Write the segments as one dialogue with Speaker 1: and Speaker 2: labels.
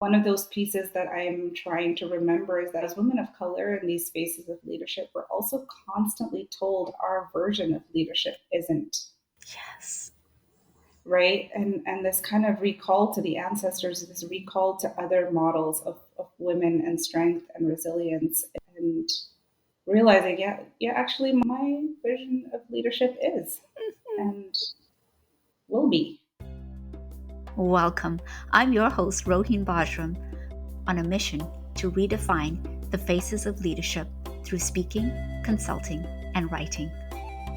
Speaker 1: One of those pieces that I'm trying to remember is that as women of color in these spaces of leadership, we're also constantly told our version of leadership isn't
Speaker 2: Yes.
Speaker 1: right. And this kind of recall to the ancestors, this recall to other models of women and strength and resilience, and realizing, yeah, actually my vision of leadership is and will be.
Speaker 2: Welcome. I'm your host, Roheen Bajram, on a mission to redefine the faces of leadership through speaking, consulting, and writing.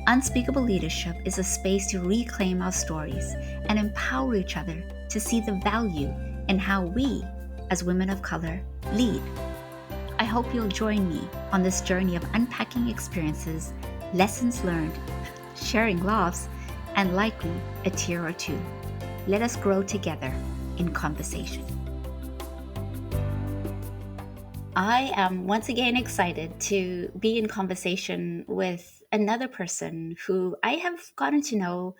Speaker 2: Unspeakable Leadership is a space to reclaim our stories and empower each other to see the value in how we, as women of color, lead. I hope you'll join me on this journey of unpacking experiences, lessons learned, sharing laughs, and likely a tear or two. Let us grow together in conversation. I am once again excited to be in conversation with another person who I have gotten to know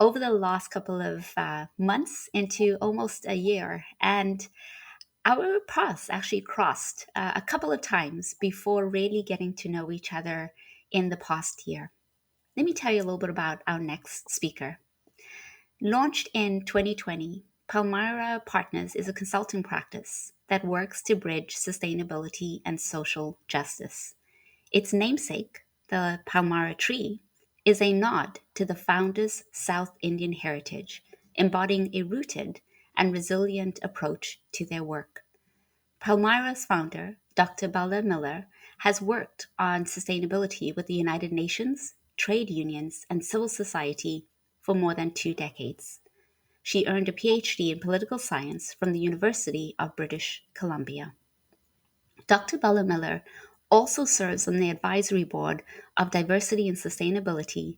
Speaker 2: over the last couple of months into almost a year. And our paths actually crossed a couple of times before really getting to know each other in the past year. Let me tell you a little bit about our next speaker. Launched in 2020, Palmyra Partners is a consulting practice that works to bridge sustainability and social justice. Its namesake, the Palmyra tree, is a nod to the founder's South Indian heritage, embodying a rooted and resilient approach to their work. Palmyra's founder, Dr. Bala-Miller, has worked on sustainability with the United Nations, trade unions, and civil society for more than 2 decades. She earned a PhD in political science from the University of British Columbia. Dr. Bala-Miller also serves on the advisory board of Diversity and Sustainability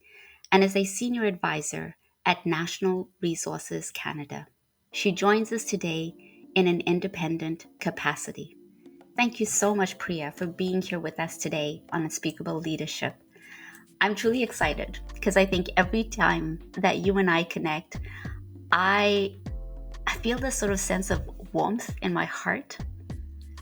Speaker 2: and is a senior advisor at National Resources Canada. She joins us today in an independent capacity. Thank you so much, Priya, for being here with us today on Unspeakable Leadership. I'm truly excited because I think every time that you and I connect, I feel this sort of sense of warmth in my heart.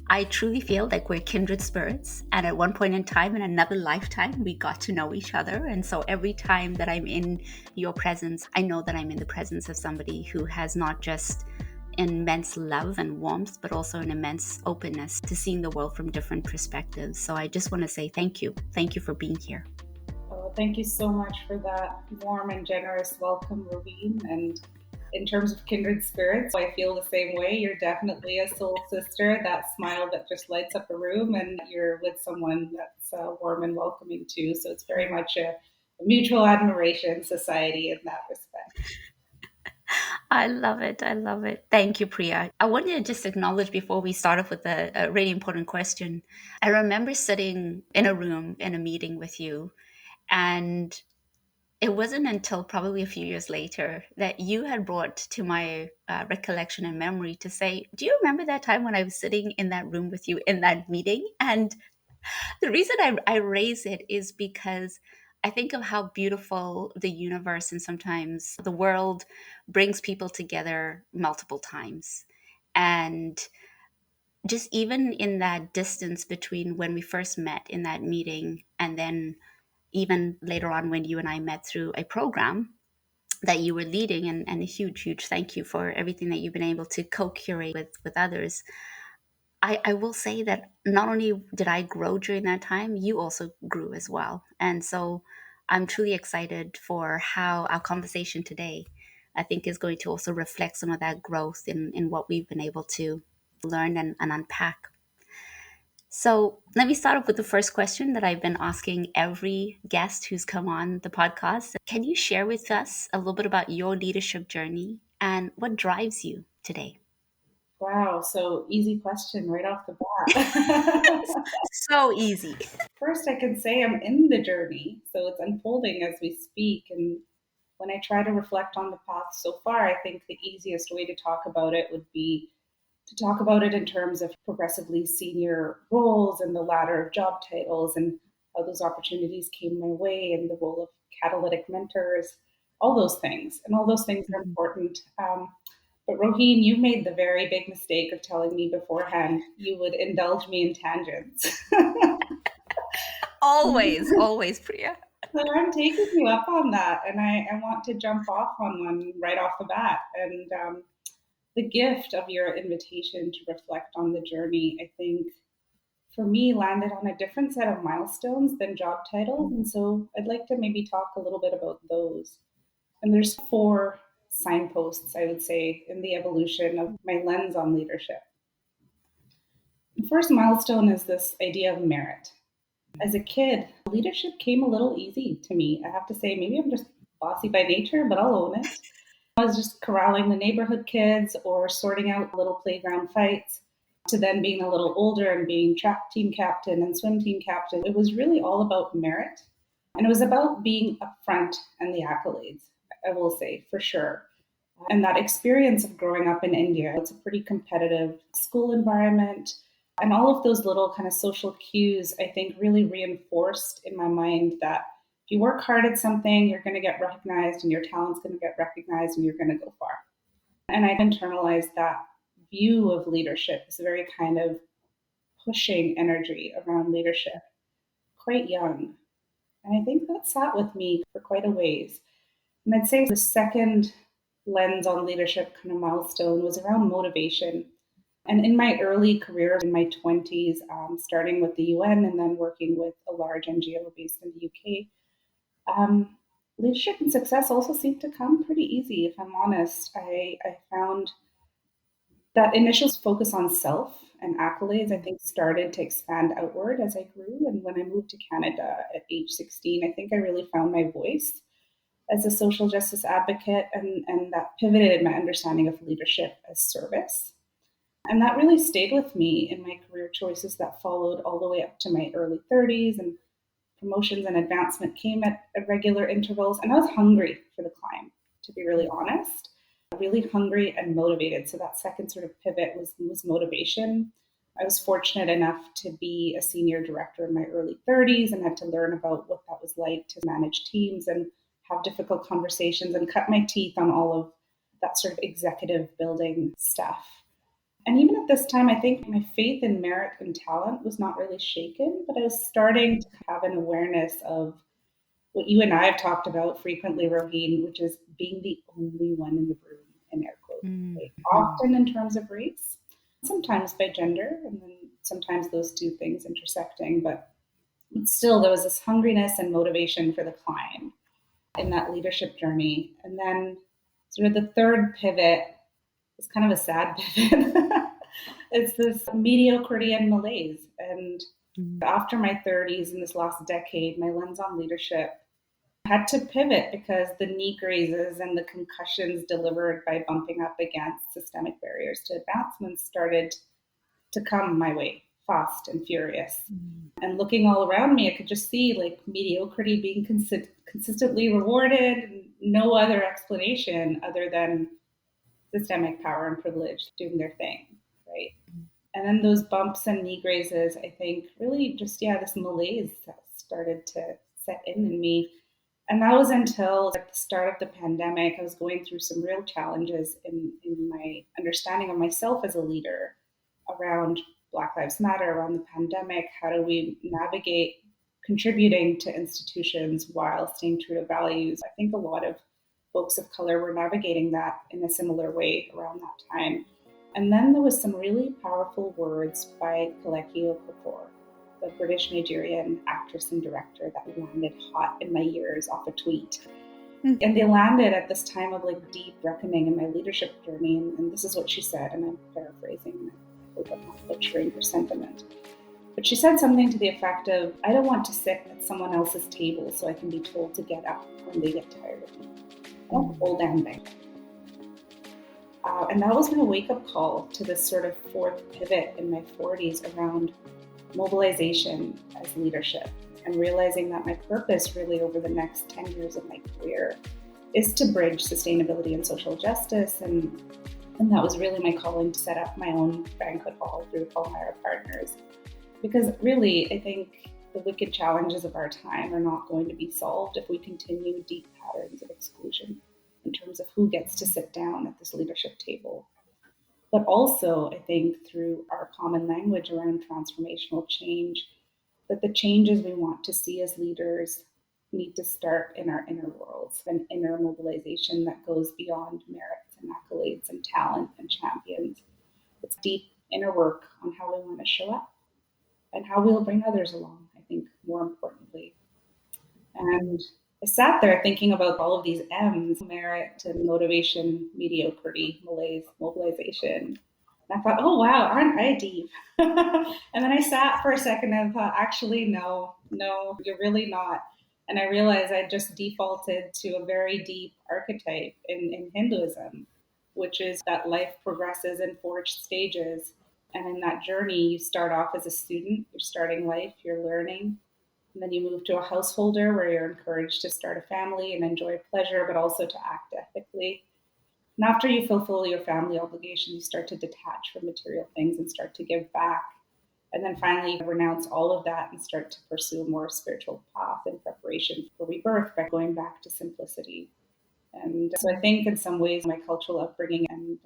Speaker 2: I truly feel like we're kindred spirits. And at one point in time, in another lifetime, we got to know each other. And so every time that I'm in your presence, I know that I'm in the presence of somebody who has not just immense love and warmth, but also an immense openness to seeing the world from different perspectives. So I just want to say thank you. Thank you for being here.
Speaker 1: Oh, thank you so much for that warm and generous welcome, Raveen. And in terms of kindred spirits, I feel the same way. You're definitely a soul sister, that smile that just lights up a room, and you're with someone that's warm and welcoming too. So it's very much a mutual admiration society in that respect.
Speaker 2: I love it. I love it. Thank you, Priya. I wanted to just acknowledge before we start off with a really important question. I remember sitting in a room in a meeting with you, and it wasn't until probably a few years later that you had brought to my recollection and memory to say, do you remember that time when I was sitting in that room with you in that meeting? And the reason I raise it is because I think of how beautiful the universe and sometimes the world brings people together multiple times. And just even in that distance between when we first met in that meeting and then even later on when you and I met through a program that you were leading, and a huge, huge thank you for everything that you've been able to co-curate with others. I will say that not only did I grow during that time, you also grew as well. And so I'm truly excited for how our conversation today, I think, is going to also reflect some of that growth in what we've been able to learn and unpack. So let me start off with the first question that I've been asking every guest who's come on the podcast. Can you share with us a little bit about your leadership journey and what drives you today?
Speaker 1: Wow, so easy question right off the bat.
Speaker 2: So easy.
Speaker 1: First, I can say I'm in the journey, so it's unfolding as we speak. And when I try to reflect on the path so far, I think the easiest way to talk about it would be to talk about it in terms of progressively senior roles and the ladder of job titles and how those opportunities came my way and the role of catalytic mentors, all those things. And all those things are important. But Roheen, you made the very big mistake of telling me beforehand you would indulge me in tangents.
Speaker 2: Always, always, Priya.
Speaker 1: So I'm taking you up on that, and I want to jump off on one right off the bat. And the gift of your invitation to reflect on the journey, I think, for me, landed on a different set of milestones than job titles. And so I'd like to maybe talk a little bit about those. And there's four signposts, I would say, in the evolution of my lens on leadership. The first milestone is this idea of merit. As a kid, leadership came a little easy to me. I have to say, maybe I'm just bossy by nature, but I'll own it. I was just corralling the neighborhood kids or sorting out little playground fights, to then being a little older and being track team captain and swim team captain. It was really all about merit. And it was about being upfront and the accolades, I will say, for sure. And that experience of growing up in India, it's a pretty competitive school environment. And all of those little kind of social cues, I think, really reinforced in my mind that if you work hard at something, you're going to get recognized and your talent's going to get recognized and you're going to go far. And I've internalized that view of leadership, this very kind of pushing energy around leadership, quite young. And I think that sat with me for quite a ways. And I'd say the second lens on leadership kind of milestone was around motivation. And in my early career, in my 20s, starting with the UN and then working with a large NGO based in the UK, leadership and success also seemed to come pretty easy, if I'm honest. I found that initial focus on self and accolades, I think, started to expand outward as I grew. And when I moved to Canada at age 16, I think I really found my voice as a social justice advocate, and that pivoted my understanding of leadership as service. And that really stayed with me in my career choices that followed all the way up to my early 30s. And promotions and advancement came at regular intervals. And I was hungry for the climb, to be really honest, really hungry and motivated. So that second sort of pivot was motivation. I was fortunate enough to be a senior director in my early 30s and had to learn about what that was like to manage teams and have difficult conversations and cut my teeth on all of that sort of executive building stuff. And even at this time, I think my faith in merit and talent was not really shaken, but I was starting to have an awareness of what you and I have talked about frequently, Roheen, which is being the only one in the room, in air quotes, right? Often in terms of race, sometimes by gender, and then sometimes those two things intersecting. But still, there was this hungriness and motivation for the climb in that leadership journey. And then sort of the third pivot is kind of a sad pivot. It's this mediocrity and malaise. And after my 30s in this last decade, my lens on leadership had to pivot because the knee grazes and the concussions delivered by bumping up against systemic barriers to advancement started to come my way fast and furious. And looking all around me, I could just see like mediocrity being consistently rewarded, and no other explanation other than systemic power and privilege doing their thing, right? And then those bumps and knee grazes, I think, really just, this malaise started to set in me. And that was until at the start of the pandemic, I was going through some real challenges in my understanding of myself as a leader around Black Lives Matter, around the pandemic. How do we navigate contributing to institutions while staying true to values? I think a lot of folks of color were navigating that in a similar way around that time. And then there was some really powerful words by Kaleki Okafor, the British Nigerian actress and director, that landed hot in my ears off a tweet. And they landed at this time of like deep reckoning in my leadership journey. And this is what she said, and I'm paraphrasing, and I hope I'm not butchering her sentiment. But she said something to the effect of, I don't want to sit at someone else's table so I can be told to get up when they get tired of me. I want the whole damn thing. And that was my wake-up call to this sort of fourth pivot in my 40s around mobilization as leadership, and realizing that my purpose really over the next 10 years of my career is to bridge sustainability and social justice. And that was really my calling to set up my own banquet hall through Palmyra Partners. Because really, I think the wicked challenges of our time are not going to be solved if we continue deep patterns of exclusion. in terms of who gets to sit down at this leadership table. But also, I think through our common language around transformational change, that the changes we want to see as leaders need to start in our inner worlds, an inner mobilization that goes beyond merits and accolades and talent and champions. It's deep inner work on how we want to show up and how we'll bring others along, I think, more importantly. And I sat there thinking about all of these M's: merit and motivation, mediocrity, malaise, mobilization. And I thought, oh, wow, aren't I deep? And then I sat for a second and thought, actually, no, no, you're really not. And I realized I just defaulted to a very deep archetype in Hinduism, which is that life progresses in four stages. And in that journey, you start off as a student, you're starting life, you're learning, and then you move to a householder where you're encouraged to start a family and enjoy pleasure, but also to act ethically. And after you fulfill your family obligations, you start to detach from material things and start to give back. And then finally, you renounce all of that and start to pursue a more spiritual path in preparation for rebirth by going back to simplicity. And so I think in some ways, my cultural upbringing and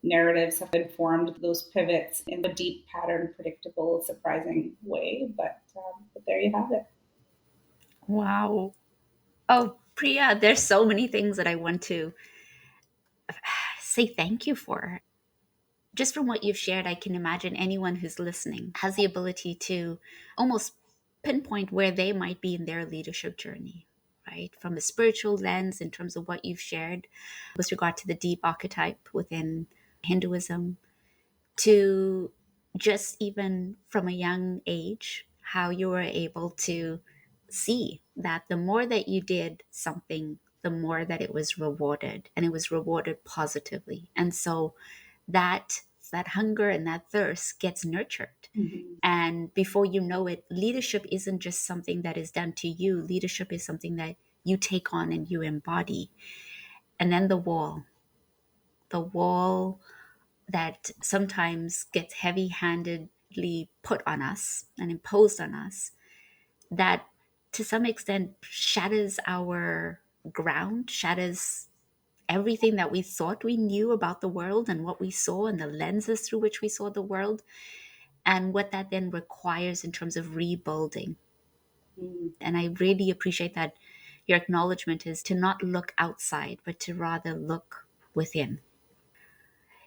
Speaker 1: narratives have informed those pivots in a deep pattern, predictable, surprising way. But there you have it.
Speaker 2: Wow. Oh, Priya, there's so many things that I want to say thank you for. Just from what you've shared, I can imagine anyone who's listening has the ability to almost pinpoint where they might be in their leadership journey, right? From a spiritual lens, in terms of what you've shared with regard to the deep archetype within Hinduism, to just even from a young age, how you were able to see that the more that you did something, the more that it was rewarded, and it was rewarded positively. And so that that hunger and that thirst gets nurtured.
Speaker 1: Mm-hmm.
Speaker 2: And before you know it, leadership isn't just something that is done to you. Leadership is something that you take on and you embody. And then the wall that sometimes gets heavy handedly put on us and imposed on us, that to some extent shatters our ground, shatters everything that we thought we knew about the world and what we saw and the lenses through which we saw the world, and what that then requires in terms of rebuilding.
Speaker 1: Mm.
Speaker 2: And I really appreciate that your acknowledgement is to not look outside, but to rather look within.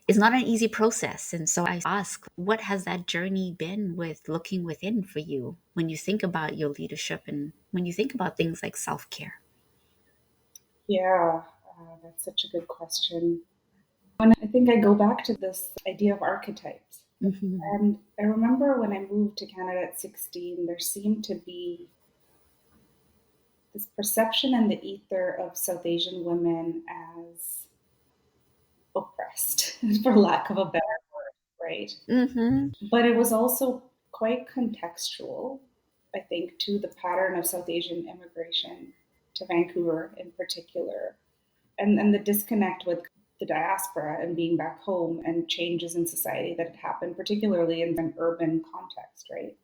Speaker 2: It's not an easy process. And so I ask, what has that journey been with looking within for you when you think about your leadership and when you think about things like self care?
Speaker 1: Yeah, that's such a good question. And I think I go back to this idea of archetypes.
Speaker 2: Mm-hmm.
Speaker 1: And I remember when I moved to Canada at 16, there seemed to be this perception in the ether of South Asian women as oppressed, for lack of a better word, right?
Speaker 2: Mm-hmm.
Speaker 1: But it was also quite contextual, I think, to the pattern of South Asian immigration to Vancouver in particular, and the disconnect with the diaspora and being back home and changes in society that had happened, particularly in an urban context, right?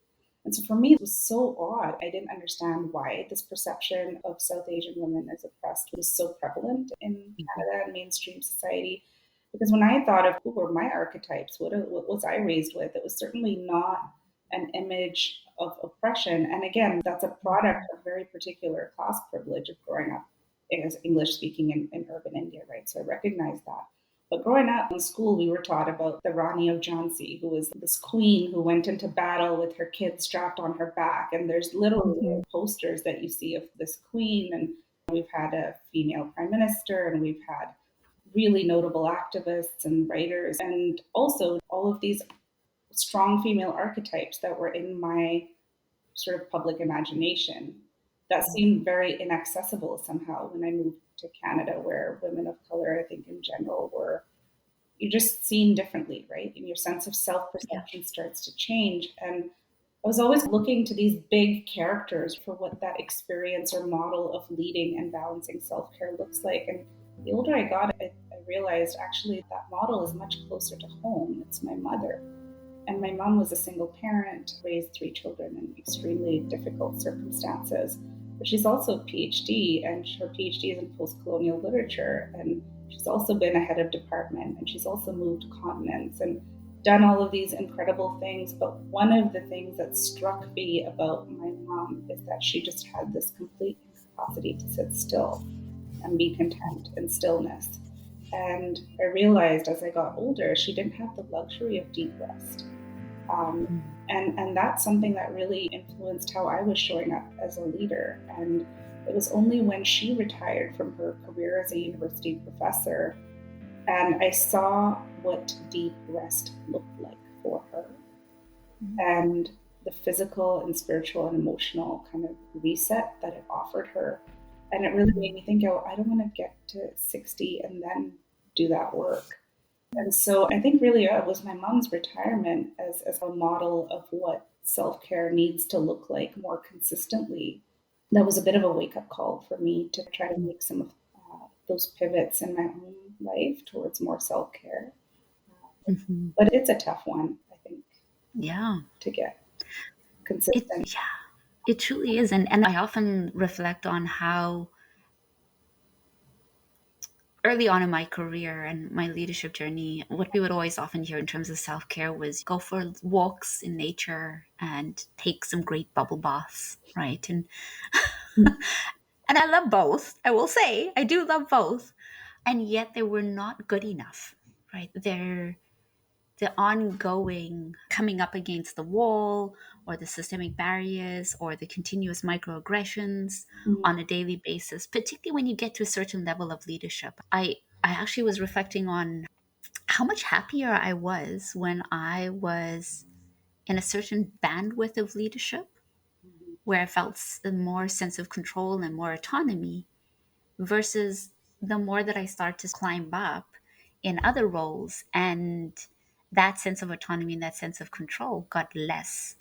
Speaker 1: And so for me, it was so odd. I didn't understand why this perception of South Asian women as oppressed was so prevalent in Canada and mainstream society. Because when I thought of who were my archetypes, what was I raised with, it was certainly not an image of oppression. And again, that's a product of very particular class privilege of growing up as English speaking in urban India, right? So I recognize that. But growing up in school, we were taught about the Rani of Jhansi, who was this queen who went into battle with her kids strapped on her back. And there's literally
Speaker 2: Mm-hmm.
Speaker 1: posters that you see of this queen. And we've had a female prime minister, and we've had really notable activists and writers, and also all of these strong female archetypes that were in my sort of public imagination that seemed very inaccessible somehow when I moved to Canada, where women of color, I think in general, were you're just seen differently, right? And your sense of self
Speaker 2: Yeah.
Speaker 1: perception starts to change. And I was always looking to these big characters for what that experience or model of leading and balancing self care looks like. And the older I got, I realized actually that model is much closer to home. It's my mother. And my mom was a single parent, raised three children in extremely difficult circumstances. But she's also a PhD, and her PhD is in post colonial literature. And she's also been a head of department, and she's also moved continents and done all of these incredible things. But one of the things that struck me about my mom is that she just had this complete incapacity to sit still and be content in stillness. And I realized as I got older, she didn't have the luxury of deep rest. Um, and that's something that really influenced how I was showing up as a leader. And it was only when she retired from her career as a university professor and I saw what deep rest looked like for her and the physical and spiritual and emotional kind of reset that it offered her. And it really made me think, oh, I don't want to get to 60 and then do that work. And so I think really it was my mom's retirement as a model of what self care needs to look like more consistently. That was a bit of a wake up call for me to try to make some of those pivots in my own life towards more self care.
Speaker 2: Mhm.
Speaker 1: But it's a tough one, I think,
Speaker 2: Yeah.
Speaker 1: to get
Speaker 2: It
Speaker 1: consistent.
Speaker 2: yeah, it truly is. And I often reflect on how early on in my career and my leadership journey, what we would always often hear in terms of self care was go for walks in nature and take some great bubble baths, right? And I love both. I will say I do love both, and yet they were not good enough, right? They're the ongoing coming up against the wall or the systemic barriers or the continuous microaggressions
Speaker 1: Mm,
Speaker 2: on a daily basis, particularly when you get to a certain level of leadership. I actually was reflecting on how much happier I was when I was in a certain bandwidth of leadership where I felt a more sense of control and more autonomy versus the more that I start to climb up in other roles and that sense of autonomy and that sense of control got less.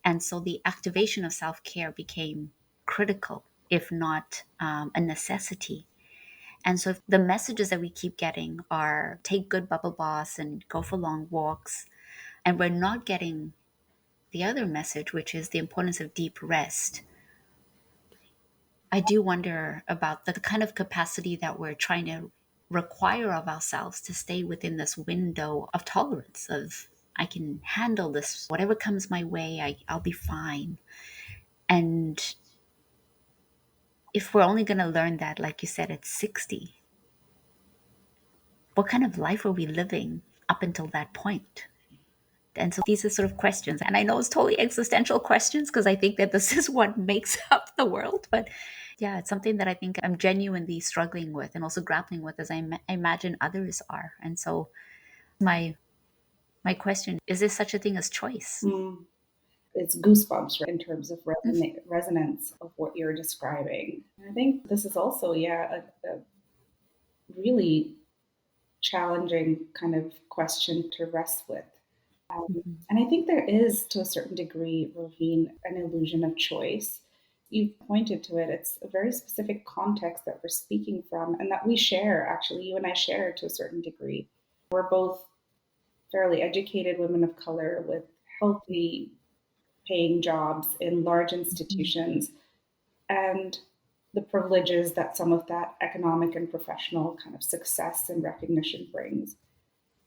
Speaker 2: And so the activation of self care became critical, if not a necessity. And so if the messages that we keep getting are take good bubble baths and go for long walks, and we're not getting the other message, which is the importance of deep rest, I do wonder about the kind of capacity that we're trying to require of ourselves to stay within this window of tolerance of I can handle this, whatever comes my way, I'll be fine. And if we're only going to learn that, like you said, at 60, what kind of life are we living up until that point? And so these are sort of questions. And I know it's totally existential questions because I think that this is what makes up the world. But yeah, it's something that I think I'm genuinely struggling with and also grappling with as I imagine others are. And so my my question is there such a thing as choice?
Speaker 1: mm. It's goosebumps right, in terms of resonance of what you're describing. And I think this is also, yeah, a really challenging kind of question to wrestle with.
Speaker 2: Mhm.
Speaker 1: And I think there is, to a certain degree, Ravine, an illusion of choice. You pointed to it. It's a very specific context that we're speaking from and that we share, actually, you and I share to a certain degree. We're both fairly educated women of color with healthy paying jobs in large
Speaker 2: Mhm.
Speaker 1: institutions and the privileges that some of that economic and professional kind of success and recognition brings.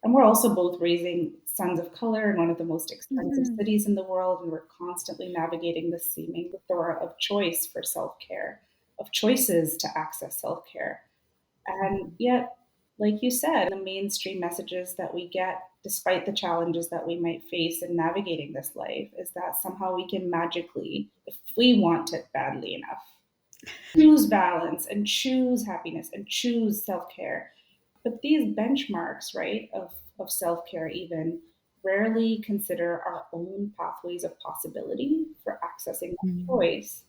Speaker 1: And we're also both raising sons of color in one of the most expensive
Speaker 2: Mhm.
Speaker 1: cities in the world, and we're constantly navigating the seeming plethora of choice for self care, of choices to access self care. And yet, like you said, the mainstream messages that we get, despite the challenges that we might face in navigating this life, is that somehow we can magically, if we want it badly enough, choose balance and choose happiness and choose self care. But these benchmarks, right, of self care, even rarely consider our own pathways of possibility for accessing that
Speaker 2: Mhm.
Speaker 1: choice,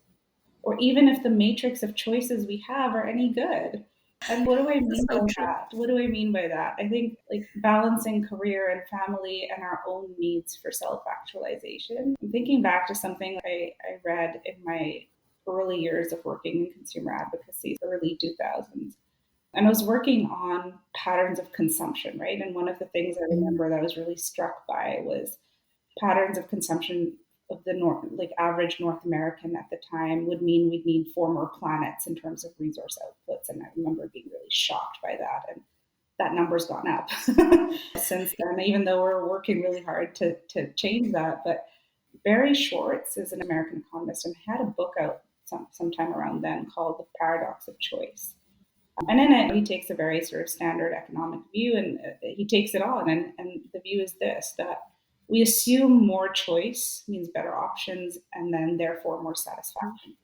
Speaker 1: or even if the matrix of choices we have are any good. And what do I
Speaker 2: That's
Speaker 1: mean
Speaker 2: so
Speaker 1: by
Speaker 2: true.
Speaker 1: that? What do I mean by that? I think like balancing career and family and our own needs for self actualization. I'm thinking back to something I read in my early years of working in consumer advocacy, early 2000s. And I was working on patterns of consumption, right? And one of the things I
Speaker 2: Mhm.
Speaker 1: remember that I was really struck by was patterns of consumption of the like average North American at the time would mean we'd need 4 more planets in terms of resource outputs. And I remember being really shocked by that. And that number's gone up since then, even though we're working really hard to change that. But Barry Schwartz is an American economist and had a book out sometime around then called The Paradox of Choice. And in it, he takes a very sort of standard economic view and he takes it on. And the view is this, that we assume more choice means better options and then therefore more satisfaction.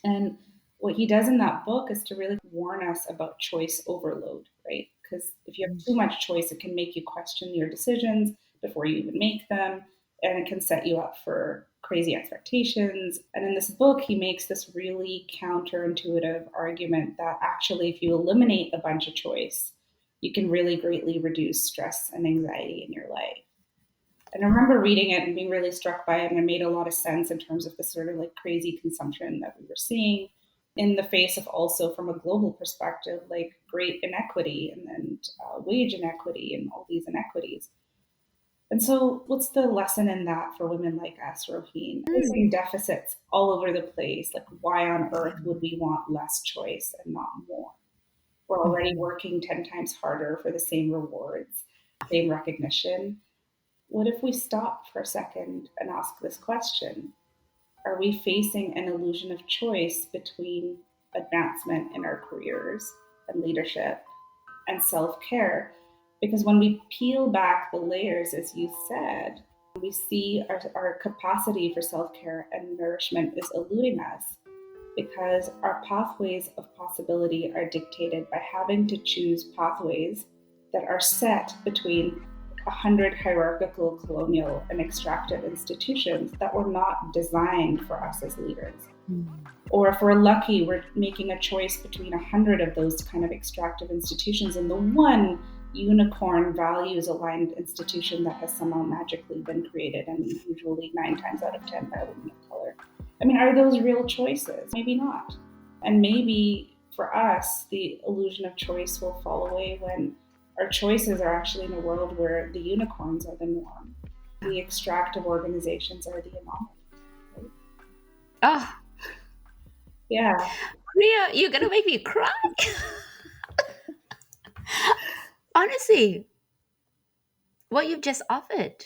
Speaker 1: And what he does in that book is to really warn us about choice overload, right? Because if you have too much choice, it can make you question your decisions before you even make them, and it can set you up for crazy expectations. And in this book, he makes this really counterintuitive argument that actually, if you eliminate a bunch of choice, you can really greatly reduce stress and anxiety in your life. And I remember reading it and being really struck by it, and it made a lot of sense in terms of the sort of like crazy consumption that we were seeing in the face of also from a global perspective, like great inequity and wage inequity and all these inequities. And so, what's the lesson in that for women like us, Roheen? Facing deficits all over the place. Like, why on earth would we want less choice and not more? We're already working 10 times harder for the same rewards, same recognition. What if we stop for a second and ask this question? Are we facing an illusion of choice between advancement in our careers and leadership and self care? Because when we peel back the layers, as you said, we see our capacity for self care and nourishment is eluding us because our pathways of possibility are dictated by having to choose pathways that are set between 100 hierarchical, colonial, and extractive institutions that were not designed for us as leaders. Or if we're lucky, we're making a choice between 100 of those kind of extractive institutions and the one unicorn values aligned institution that has somehow magically been created, and usually 9 times out of 10 by a woman of color. I mean, are those real choices? Maybe not. And maybe for us, the illusion of choice will fall away when our choices are actually in a world where the unicorns are the norm. The extractive organizations are the anomaly. Right?
Speaker 2: Oh,
Speaker 1: Yeah.
Speaker 2: Priya, you're gonna make me cry. Honestly, what you've just offered,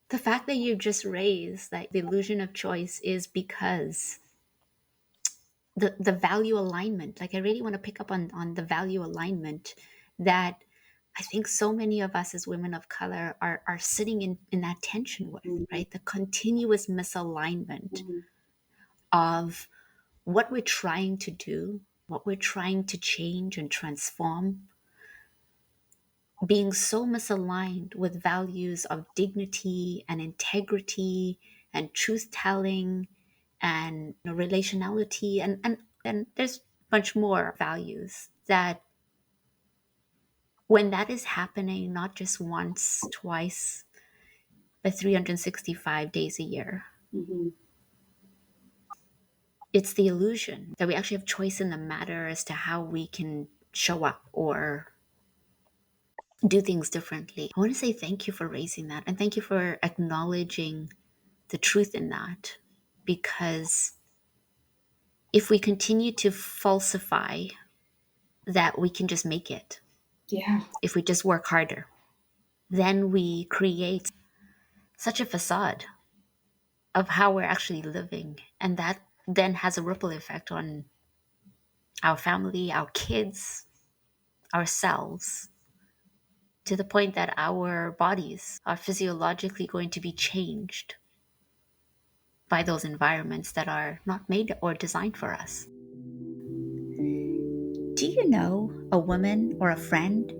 Speaker 2: the fact that you've just raised that the illusion of choice is because the value alignment. Like I really want to pick up on the value alignment that I think so many of us as women of color are sitting in that tension with, right? The continuous misalignment of what we're trying to do, what we're trying to change and transform, being so misaligned with values of dignity and integrity and truth telling and relationality and there's much more values that when that is happening not just once, twice, but 365 days a year,
Speaker 1: Mm-hmm.
Speaker 2: it's the illusion that we actually have choice in the matter as to how we can show up or do things differently. I want to say thank you for raising that and thank you for acknowledging the truth in that, because if we continue to falsify that we can just make it,
Speaker 1: Yeah.
Speaker 2: if we just work harder, then we create such a facade of how we're actually living. And that then has a ripple effect on our family, our kids, ourselves, to the point that our bodies are physiologically going to be changed by those environments that are not made or designed for us. Do you know a woman or a friend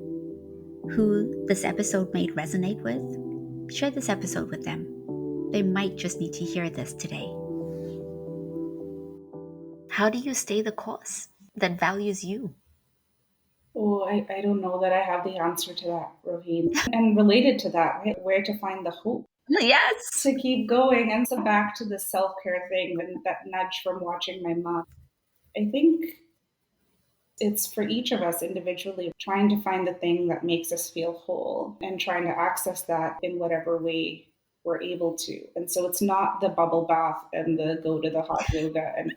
Speaker 2: who this episode may resonate with? Share this episode with them. They might just need to hear this today. How do you stay the course that values you?
Speaker 1: Oh, I don't know that I have the answer to that, Rohini. And related to that, right, where to find the hope
Speaker 2: Yes.
Speaker 1: to keep going. And so back to the self care thing and that nudge from watching my mom. I think it's for each of us individually trying to find the thing that makes us feel whole and trying to access that in whatever way we're able to. And so it's not the bubble bath and the go to the hot yoga and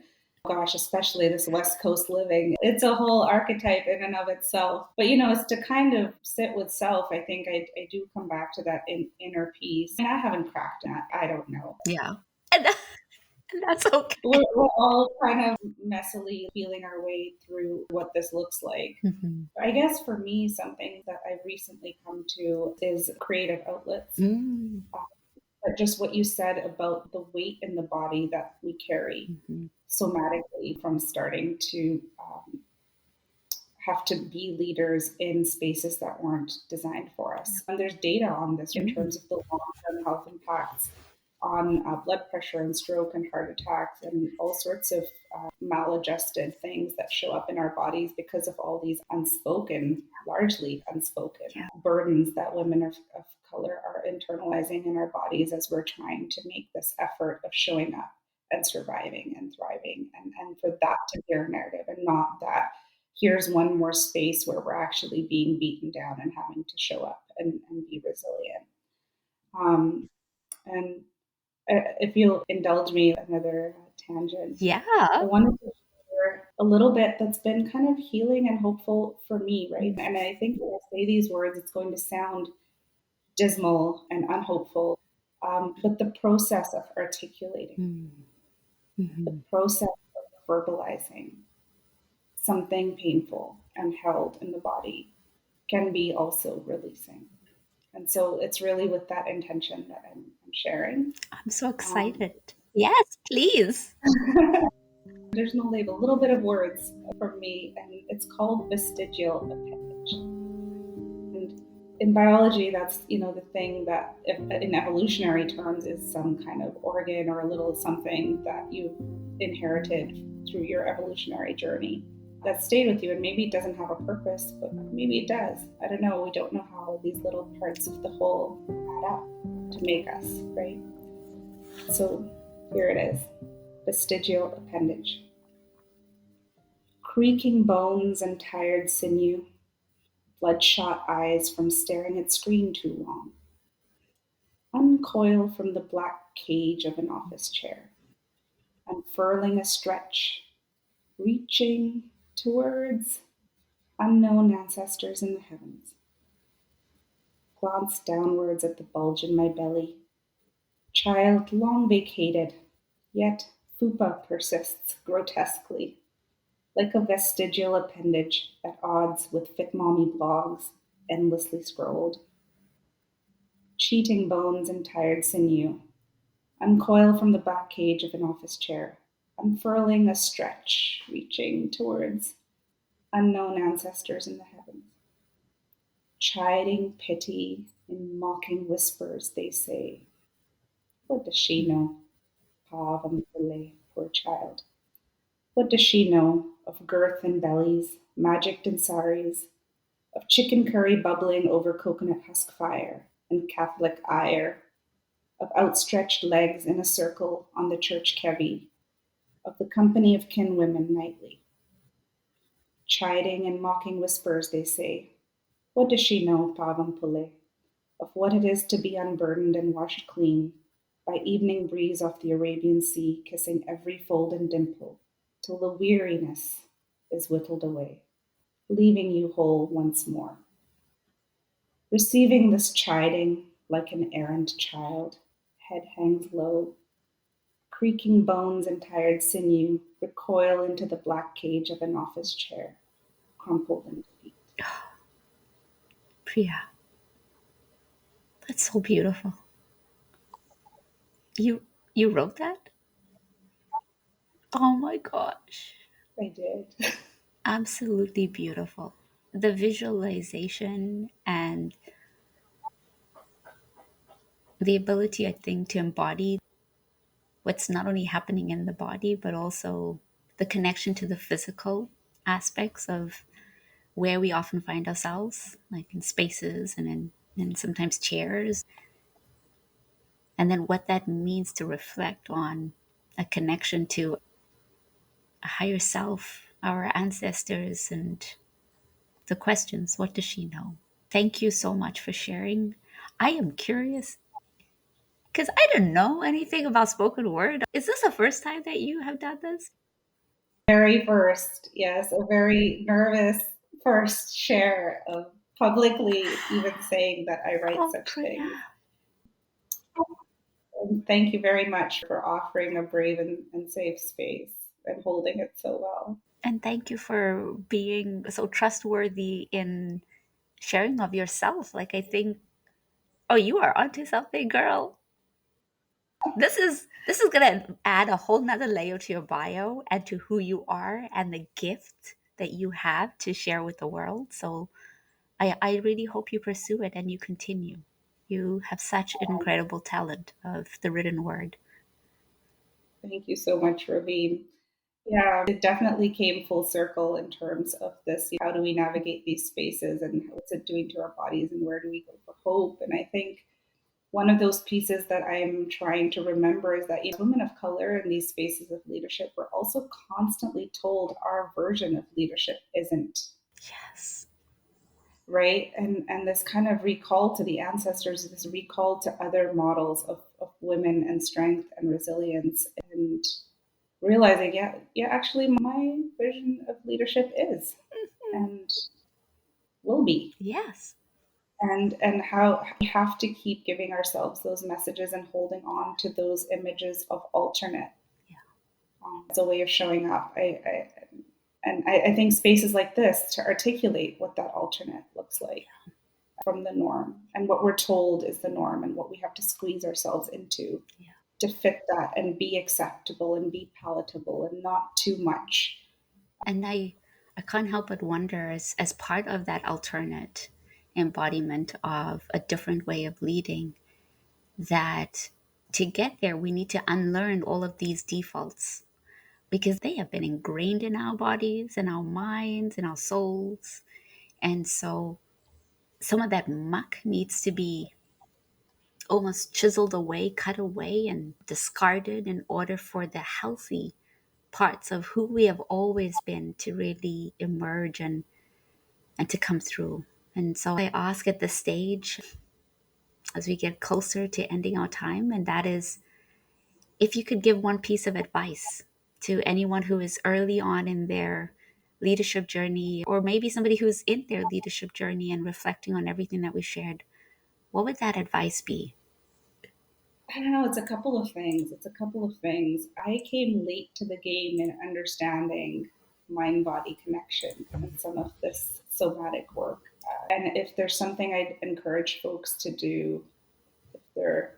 Speaker 1: gosh, especially this West Coast living. It's a whole archetype in and of itself. But, it's to kind of sit with self. I think I do come back to that inner peace. And I haven't cracked that. I don't know.
Speaker 2: Yeah. And, and that's okay.
Speaker 1: We're all kind of messily feeling our way through what this looks like.
Speaker 2: Hmm.
Speaker 1: I guess for me, something that I've recently come to is creative outlets.
Speaker 2: Mm.
Speaker 1: But just what you said about the weight in the body that we carry
Speaker 2: Hmm.
Speaker 1: somatically from starting to have to be leaders in spaces that weren't designed for us. And there's data on this in
Speaker 2: Mm.
Speaker 1: terms of the long term health impacts on blood pressure and stroke and heart attacks and all sorts of maladjusted things that show up in our bodies because of all these unspoken, largely unspoken
Speaker 2: Yeah.
Speaker 1: burdens that women of color are internalizing in our bodies as we're trying to make this effort of showing up and surviving and thriving. And for that to be our narrative and not that here's one more space where we're actually being beaten down and having to show up and be resilient. Um, and if you'll indulge me, another tangent, I
Speaker 2: Yeah.
Speaker 1: wanted to share a little bit that's been kind of healing and hopeful for me, right? And I think when I say these words, it's going to sound dismal and unhopeful. But the process of articulating, the
Speaker 2: Mm-hmm.
Speaker 1: process of verbalizing something painful and held in the body can be also releasing. And so it's really with that intention that I'm sharing.
Speaker 2: I'm so
Speaker 1: Um,
Speaker 2: excited. Yes, please.
Speaker 1: there's no label, a little bit of words from me, and it's called vestigial appendage. And in biology, that's the thing that, if, in evolutionary terms, is some kind of organ or a little something that you inherited through your evolutionary journey that stayed with you. And maybe it doesn't have a purpose, but maybe it does. I don't know. We don't know how these little parts of the whole add up to make us, right? So here it is, vestigial appendage. Creaking bones and tired sinew, bloodshot eyes from staring at screen too long. Uncoil from the black cage of an office chair, unfurling a stretch, reaching towards unknown ancestors in the heavens. Glance downwards at the bulge in my belly. Child long vacated, yet fupa persists grotesquely, like a vestigial appendage at odds with fit mommy blogs, endlessly scrolled. Cheating bones and tired sinew, uncoil from the back cage of an office chair, unfurling a stretch, reaching towards unknown ancestors in the heavens. Chiding pity in mocking whispers, they say, what does she know? Pauvre poor child. What does she know of girth and bellies, magicked in saris, of chicken curry bubbling over coconut husk fire and Catholic ire, of outstretched legs in a circle on the church kevie, of the company of kin women nightly. Chiding and mocking whispers, they say, what does she know, Pavampule, of what it is to be unburdened and washed clean by evening breeze off the Arabian Sea, kissing every fold and dimple, till the weariness is whittled away, leaving you whole once more. Receiving this chiding like an errant child, head hangs low, creaking bones and tired sinew recoil into the black cage of an office chair, crumpled in defeat.
Speaker 2: Priya, that's so beautiful. You wrote that? Oh my gosh.
Speaker 1: I did.
Speaker 2: Absolutely beautiful. The visualization and the ability, I think, to embody what's not only happening in the body, but also the connection to the physical aspects of where we often find ourselves, like in spaces and in sometimes chairs, and then what that means to reflect on a connection to a higher self, our ancestors, and the questions, what does she know? Thank you so much for sharing. I am curious Because I don't know anything about spoken word. Is this the first time that you have done this?
Speaker 1: Very first, yes, a very nervous first share of publicly even saying that I write
Speaker 2: Oh,
Speaker 1: such
Speaker 2: Priya.
Speaker 1: things. And thank you very much for offering a brave and safe space and holding it so well.
Speaker 2: And thank you for being so trustworthy in sharing of yourself. Like, I think, oh, you are onto something, girl. This is gonna add a whole nother layer to your bio and to who you are and the gift that you have to share with the world. So I really hope you pursue it and you continue. You have such incredible talent of the written word.
Speaker 1: Thank you so much, Raveen. Yeah, it definitely came full circle in terms of this. How do we navigate these spaces and what's it doing to our bodies and where do we go for hope? And I think one of those pieces that I'm trying to remember is that women of color in these spaces of leadership, we're also constantly told our version of leadership isn't
Speaker 2: Yes.
Speaker 1: right. And this kind of recall to the ancestors, this recall to other models of women and strength and resilience, and realizing, yeah, actually my vision of leadership is and will be.
Speaker 2: Yes.
Speaker 1: And how we have to keep giving ourselves those messages and holding on to those images of alternate
Speaker 2: Yeah.
Speaker 1: as a way of showing up. I think spaces like this to articulate what that alternate looks like from the norm and what we're told is the norm and what we have to squeeze ourselves into
Speaker 2: Yeah.
Speaker 1: to fit that and be acceptable and be palatable and not too much.
Speaker 2: And I can't help but wonder as part of that alternate embodiment of a different way of leading, that to get there we need to unlearn all of these defaults because they have been ingrained in our bodies, in our minds, in our souls. And so some of that muck needs to be almost chiseled away, cut away, and discarded in order for the healthy parts of who we have always been to really emerge and to come through. And so I ask at this stage, as we get closer to ending our time, and that is if you could give one piece of advice to anyone who is early on in their leadership journey, or maybe somebody who's in their leadership journey and reflecting on everything that we shared, what would that advice be?
Speaker 1: I don't know, it's a couple of things. It's a couple of things. I came late to the game in understanding mind body connection and some of this somatic work. And if there's something I'd encourage folks to do, if they're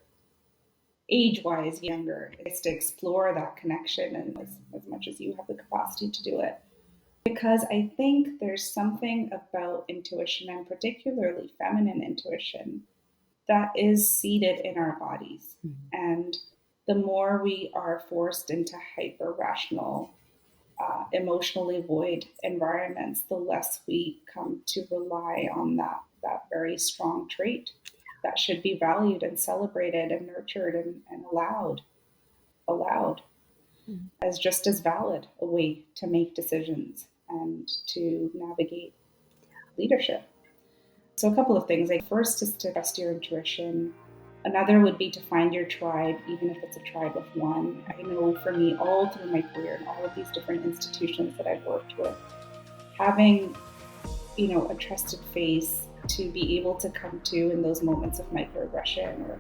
Speaker 1: age wise younger, is to explore that connection and as much as you have the capacity to do it. Because I think there's something about intuition and particularly feminine intuition that is seated in our bodies. And the more we are forced into hyper rational, emotionally void environments, the less we come to rely on that very strong trait that should be valued and celebrated and nurtured and allowed as just as valid a way to make decisions and to navigate leadership. So a couple of things. Like first is to trust your intuition. Another would be to find your tribe, even if it's a tribe of one. I know for me, all through my career and all of these different institutions that I've worked with, having a trusted face to be able to come to in those moments of microaggression or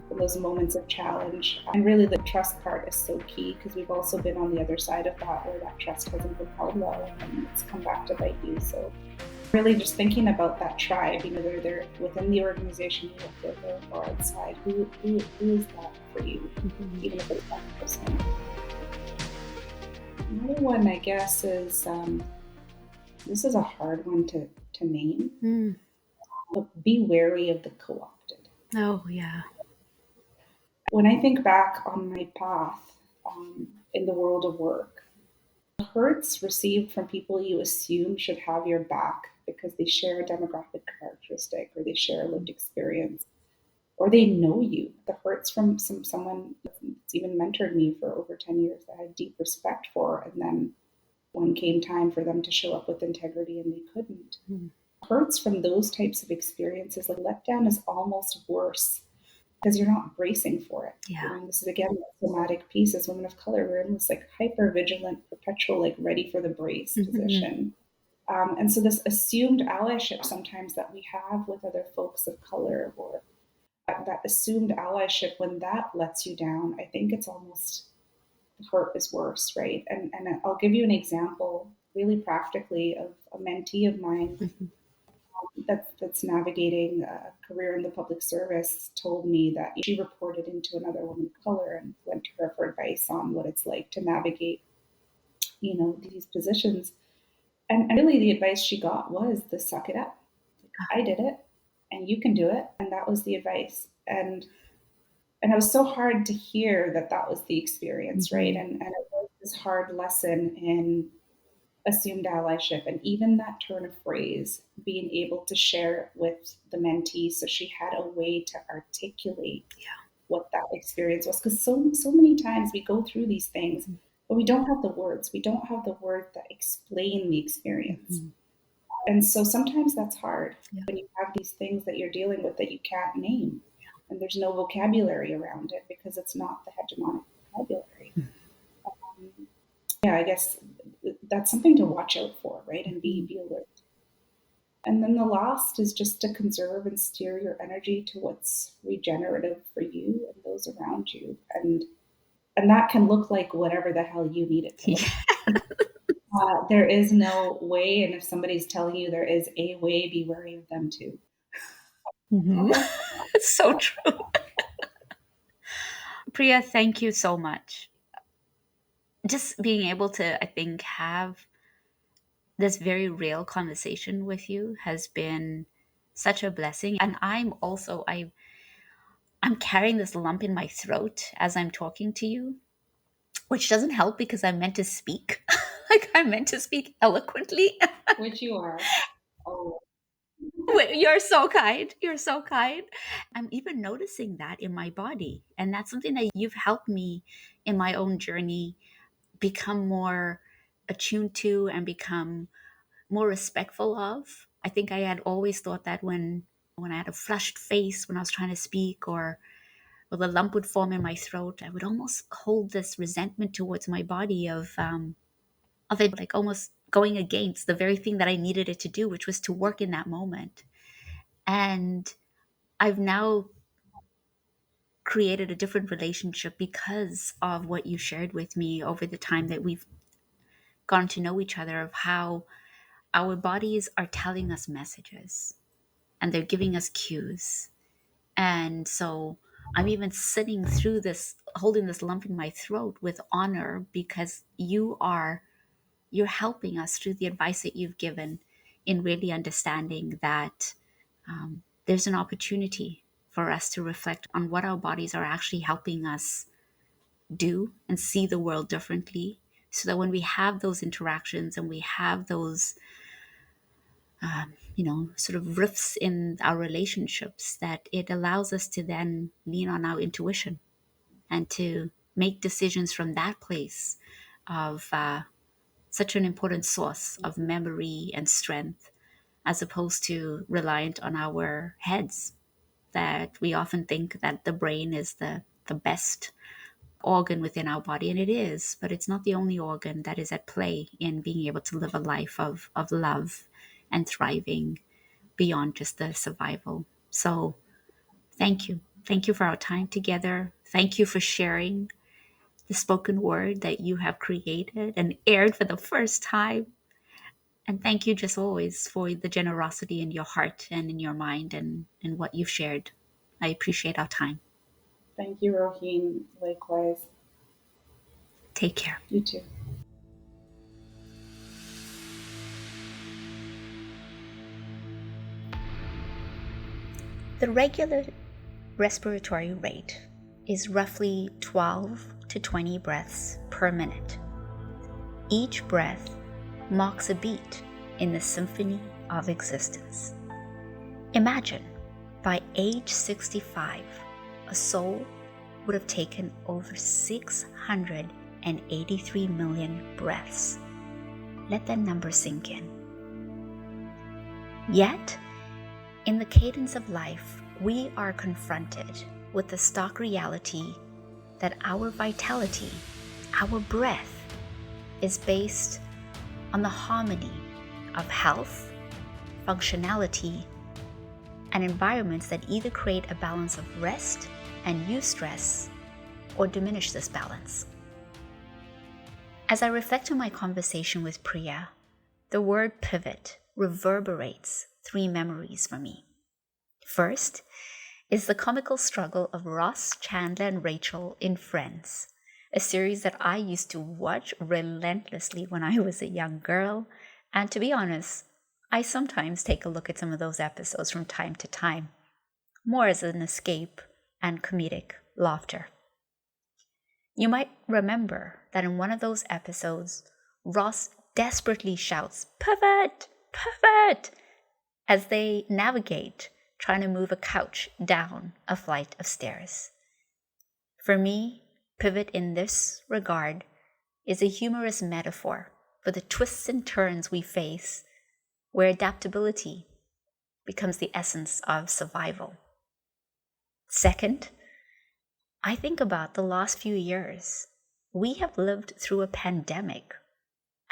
Speaker 1: in those moments of challenge. And really, the trust part is so key because we've also been on the other side of that where that trust hasn't been held well and it's come back to bite you. So really just thinking about that tribe, whether they're within the organization you work with or outside, who is that for you, even if it's one person. Another one, I guess, is this is a hard one to name, but be wary of the co-opted.
Speaker 2: Oh, yeah.
Speaker 1: When I think back on my path in the world of work, hurts received from people you assume should have your back because they share a demographic characteristic or they share a lived experience or they know you. The hurts from someone that's even mentored me for over 10 years that I had deep respect for, and then when came time for them to show up with integrity and they couldn't. Hurts from those types of experiences, like letdown is almost worse because you're not bracing for it.
Speaker 2: Yeah.
Speaker 1: This is again the somatic piece. As women of color, we're in this like hyper vigilant, perpetual, like ready for the brace
Speaker 2: Mm-hmm.
Speaker 1: position. And so this assumed allyship sometimes that we have with other folks of color, or that assumed allyship, when that lets you down, I think it's almost, the hurt is worse, right? And I'll give you an example really practically of a mentee of mine
Speaker 2: Mm-hmm.
Speaker 1: that's navigating a career in the public service told me that she reported into another woman of color and went to her for advice on what it's like to navigate, these positions. And really the advice she got was the suck it up. I did it and you can do it. And that was the advice. And it was so hard to hear that that was the experience, right?
Speaker 2: Mm-hmm.
Speaker 1: And it was this hard lesson in assumed allyship, and even that turn of phrase, being able to share it with the mentee so she had a way to articulate what that experience was. Because so many times we go through these things, but we don't have the words. We don't have the words that explain the experience.
Speaker 2: Mm-hmm.
Speaker 1: And so sometimes that's hard
Speaker 2: Yeah.
Speaker 1: when you have these things that you're dealing with that you can't name. And there's no vocabulary around it because it's not the hegemonic vocabulary. Yeah, I guess that's something to watch out for, right? And be alert. And then the last is just to conserve and steer your energy to what's regenerative for you and those around you. And that can look like whatever the hell you need it to look
Speaker 2: Yeah.
Speaker 1: like. There is no way, and if somebody's telling you there is a way, be wary of them too.
Speaker 2: Mm-hmm. It's so true. Priya, thank you so much. Just being able to, I think, have this very real conversation with you has been such a blessing. And I'm carrying this lump in my throat as I'm talking to you, which doesn't help because I'm meant to speak. Like I'm meant to speak eloquently.
Speaker 1: Which you are. Oh,
Speaker 2: Wait, you're so kind. You're so kind. I'm even noticing that in my body. And that's something that you've helped me in my own journey become more attuned to and become more respectful of. I think I had always thought that when I had a flushed face when I was trying to speak, or the lump would form in my throat, I would almost hold this resentment towards my body of it like almost going against the very thing that I needed it to do, which was to work in that moment. And I've now created a different relationship because of what you shared with me over the time that we've gotten to know each other, of how our bodies are telling us messages and they're giving us cues. And so I'm even sitting through this, holding this lump in my throat with honor, because you're helping us through the advice that you've given in really understanding that there's an opportunity for us to reflect on what our bodies are actually helping us do and see the world differently, so that when we have those interactions and we have those sort of rifts in our relationships, that it allows us to then lean on our intuition and to make decisions from that place of such an important source of memory and strength, as opposed to reliant on our heads. That we often think that the brain is the best organ within our body, and it is, but it's not the only organ that is at play in being able to live a life of love and thriving beyond just the survival. So thank you. Thank you for our time together. Thank you for sharing the spoken word that you have created and aired for the first time. And thank you just always for the generosity in your heart and in your mind, and what you've shared. I appreciate our time.
Speaker 1: thank you, Roheen. Likewise.
Speaker 2: Take care.
Speaker 1: You too.
Speaker 2: The regular respiratory rate is roughly 12 to 20 breaths per minute. Each breath marks a beat in the symphony of existence. Imagine, by age 65, a soul would have taken over 683 million breaths. Let that number sink in. Yet, in the cadence of life, we are confronted with the stark reality that our vitality, our breath, is based on the harmony of health, functionality, and environments that either create a balance of rest and eustress or diminish this balance. As I reflect on my conversation with Priya, the word pivot reverberates 3 memories for me. First is the comical struggle of Ross, Chandler, and Rachel in Friends, a series that I used to watch relentlessly when I was a young girl, and to be honest, I sometimes take a look at some of those episodes from time to time, more as an escape and comedic laughter. You might remember that in one of those episodes, Ross desperately shouts, "Pivot! Pivot!" as they navigate trying to move a couch down a flight of stairs. For me, pivot in this regard is a humorous metaphor for the twists and turns we face where adaptability becomes the essence of survival. Second, I think about the last few years. We have lived through a pandemic.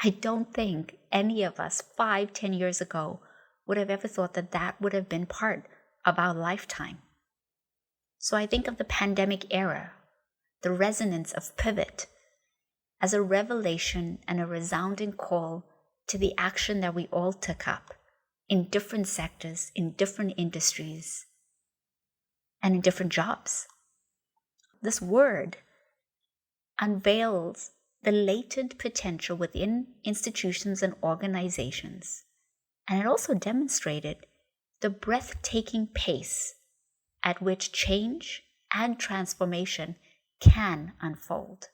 Speaker 2: I don't think any of us 5-10 years ago would have ever thought that that would have been part of our lifetime. So I think of the pandemic era, the resonance of pivot, as a revelation and a resounding call to the action that we all took up in different sectors, in different industries, and in different jobs. This word unveils the latent potential within institutions and organizations, and it also demonstrated the breathtaking pace at which change and transformation can unfold.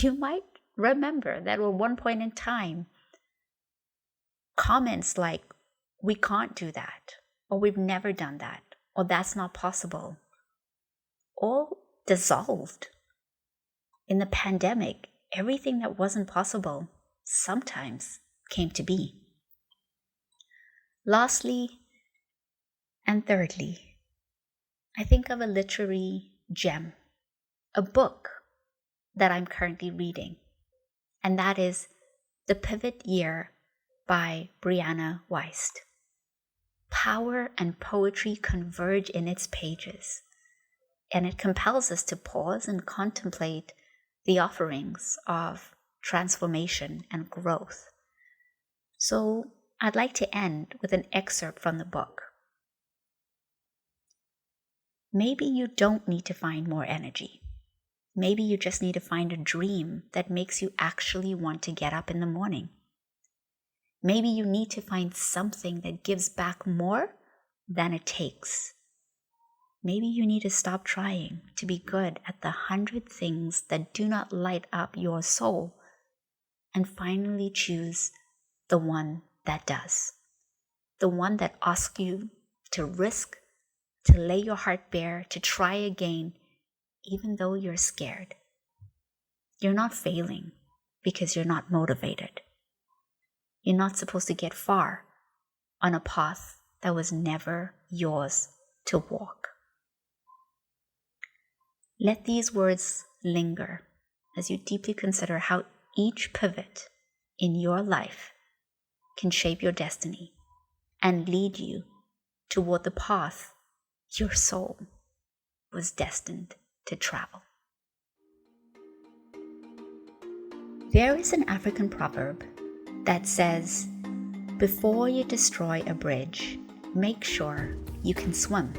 Speaker 2: You might remember that at one point in time, comments like, "We can't do that," or "We've never done that," or "That's not possible," all dissolved. In the pandemic, everything that wasn't possible sometimes came to be. Lastly, and thirdly, I think of a literary gem, a book that I'm currently reading, and that is The Pivot Year by Brianna Wiest. Power and poetry converge in its pages, and it compels us to pause and contemplate the offerings of transformation and growth. So I'd like to end with an excerpt from the book. Maybe you don't need to find more energy. Maybe you just need to find a dream that makes you actually want to get up in the morning. Maybe you need to find something that gives back more than it takes. Maybe you need to stop trying to be good at the 100 things that do not light up your soul and finally choose the one that does. The one that asks you to risk, to lay your heart bare, to try again, even though you're scared. You're not failing because you're not motivated. You're not supposed to get far on a path that was never yours to walk. Let these words linger as you deeply consider how each pivot in your life can shape your destiny and lead you toward the path your soul was destined to travel. There is an African proverb that says, "Before you destroy a bridge, make sure you can swim."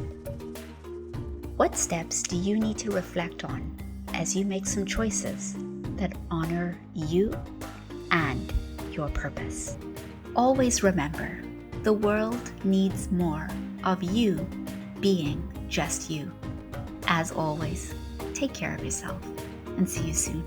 Speaker 2: What steps do you need to reflect on as you make some choices that honor you and your purpose? Always remember, the world needs more of you being just you. As always, take care of yourself and see you soon.